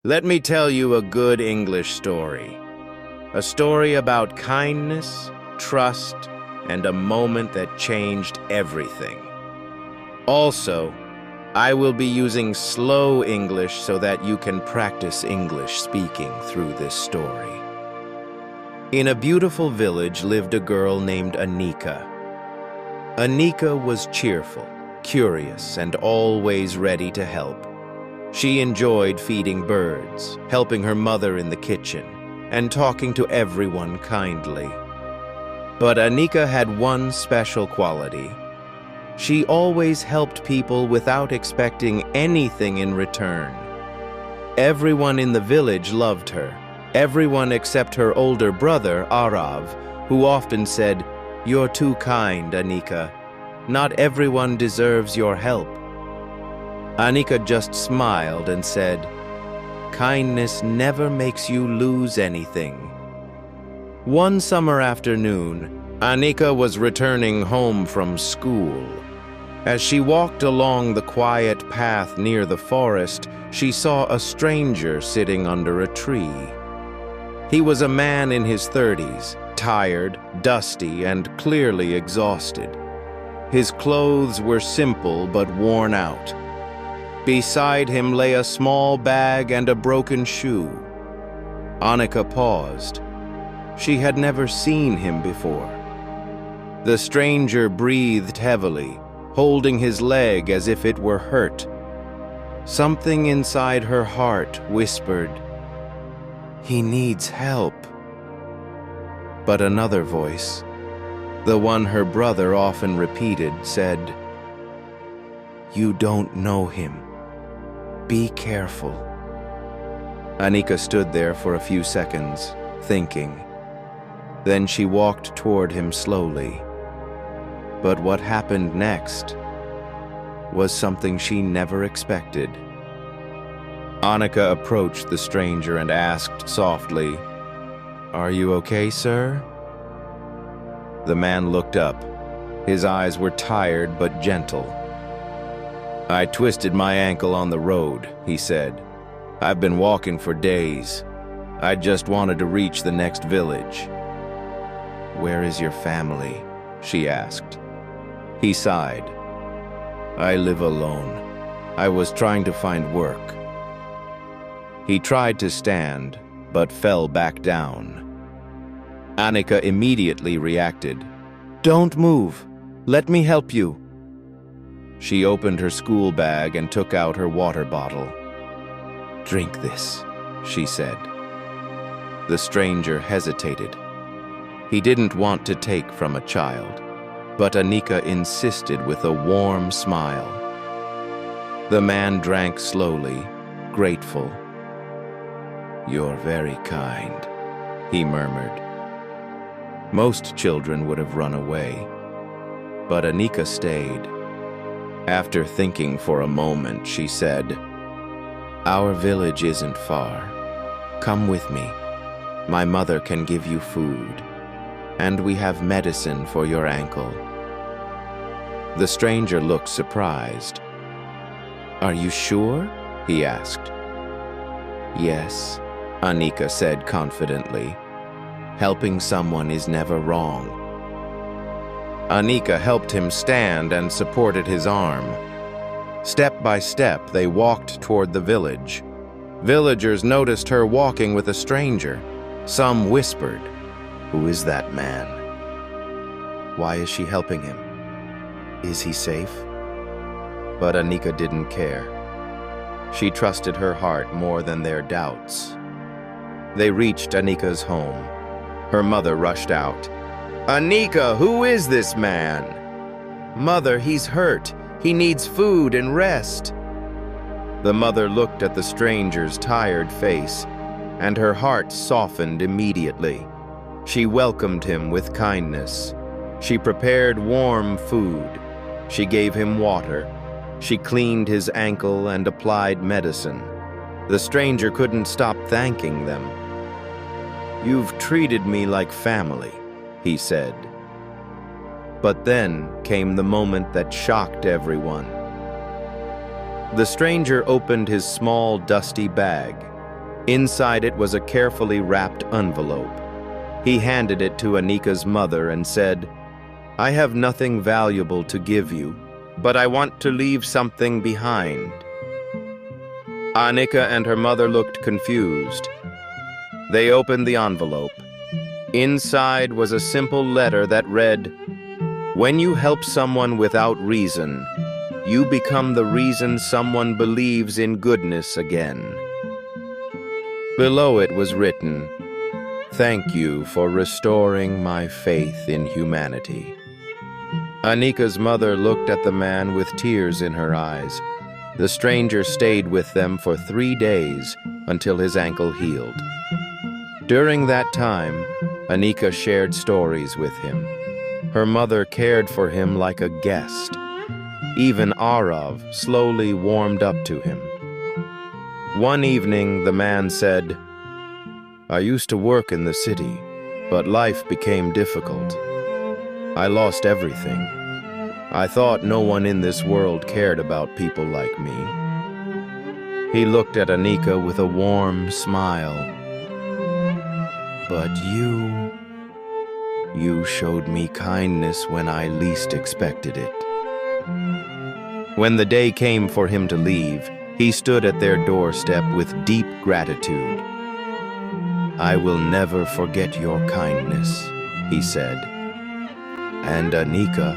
Let me tell you a good English story. A story about kindness, trust, and a moment that changed everything. Also, I will be using slow English so that you can practice English speaking through this story. In a beautiful village lived a girl named Anika. Anika was cheerful, curious, and always ready to help. She enjoyed feeding birds, helping her mother in the kitchen, and talking to everyone kindly. But Anika had one special quality. She always helped people without expecting anything in return. Everyone in the village loved her, everyone except her older brother, Arav, who often said, "You're too kind, Anika. Not everyone deserves your help." Anika just smiled and said, "Kindness never makes you lose anything." One summer afternoon, Anika was returning home from school. As she walked along the quiet path near the forest, she saw a stranger sitting under a tree. He was a man in his 30s, tired, dusty, and clearly exhausted. His clothes were simple but worn out. Beside him lay a small bag and a broken shoe. Anika paused. She had never seen him before. The stranger breathed heavily, holding his leg as if it were hurt. Something inside her heart whispered, "He needs help." But another voice, the one her brother often repeated, said, "You don't know him. Be careful." Anika stood there for a few seconds, thinking. Then she walked toward him slowly. But what happened next was something she never expected. Anika approached the stranger and asked softly, "Are you okay, sir?" The man looked up. His eyes were tired but gentle. "I twisted my ankle on the road," he said. "I've been walking for days. I just wanted to reach the next village." "Where is your family?" she asked. He sighed. "I live alone. I was trying to find work." He tried to stand, but fell back down. Anika immediately reacted. "Don't move. Let me help you." She opened her school bag and took out her water bottle. "Drink this," she said. The stranger hesitated. He didn't want to take from a child, but Anika insisted with a warm smile. The man drank slowly, grateful. "You're very kind," he murmured. Most children would have run away, but Anika stayed. After thinking for a moment, she said, "Our village isn't far. Come with me. My mother can give you food, and we have medicine for your ankle." The stranger looked surprised. "Are you sure?" he asked. "Yes," Anika said confidently. "Helping someone is never wrong." Anika helped him stand and supported his arm. Step by step, they walked toward the village. Villagers noticed her walking with a stranger. Some whispered, "Who is that man? Why is she helping him? Is he safe?" But Anika didn't care. She trusted her heart more than their doubts. They reached Anika's home. Her mother rushed out. "Anika, who is this man?" "Mother, he's hurt. He needs food and rest." The mother looked at the stranger's tired face, and her heart softened immediately. She welcomed him with kindness. She prepared warm food. She gave him water. She cleaned his ankle and applied medicine. The stranger couldn't stop thanking them. "You've treated me like family," he said. But then came the moment that shocked everyone. The stranger opened his small, dusty bag. Inside it was a carefully wrapped envelope. He handed it to Anika's mother and said, "I have nothing valuable to give you, but I want to leave something behind." Anika and her mother looked confused. They opened the envelope. Inside was a simple letter that read, "When you help someone without reason, you become the reason someone believes in goodness again." Below it was written, "Thank you for restoring my faith in humanity." Anika's mother looked at the man with tears in her eyes. The stranger stayed with them for 3 days until his ankle healed. During that time, Anika shared stories with him. Her mother cared for him like a guest. Even Arav slowly warmed up to him. One evening, the man said, "I used to work in the city, but life became difficult. I lost everything. I thought no one in this world cared about people like me." He looked at Anika with a warm smile. "But you showed me kindness when I least expected it." When the day came for him to leave, he stood at their doorstep with deep gratitude. "I will never forget your kindness," he said. "And Anika,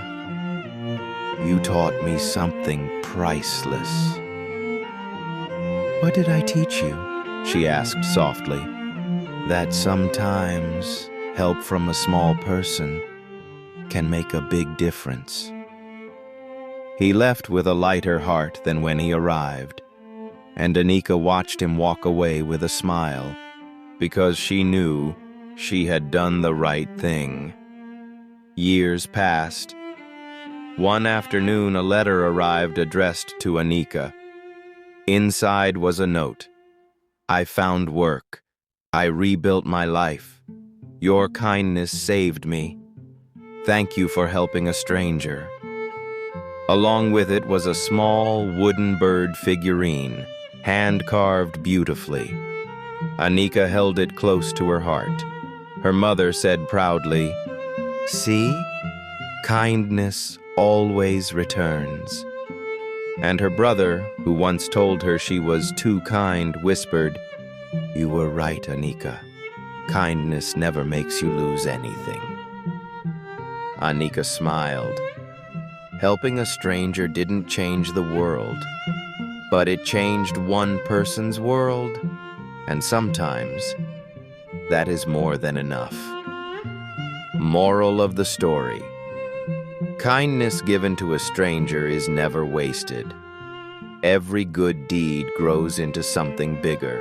you taught me something priceless." "What did I teach you?" she asked softly. "That sometimes help from a small person can make a big difference." He left with a lighter heart than when he arrived, and Anika watched him walk away with a smile, because she knew she had done the right thing. Years passed. One afternoon, a letter arrived addressed to Anika. Inside was a note. "I found work. I rebuilt my life. Your kindness saved me. Thank you for helping a stranger." Along with it was a small wooden bird figurine, hand-carved beautifully. Anika held it close to her heart. Her mother said proudly, "See? Kindness always returns." And her brother, who once told her she was too kind, whispered, "You were right, Anika. Kindness never makes you lose anything." Anika smiled. Helping a stranger didn't change the world, but it changed one person's world, and sometimes that is more than enough. Moral of the story: kindness given to a stranger is never wasted. Every good deed grows into something bigger.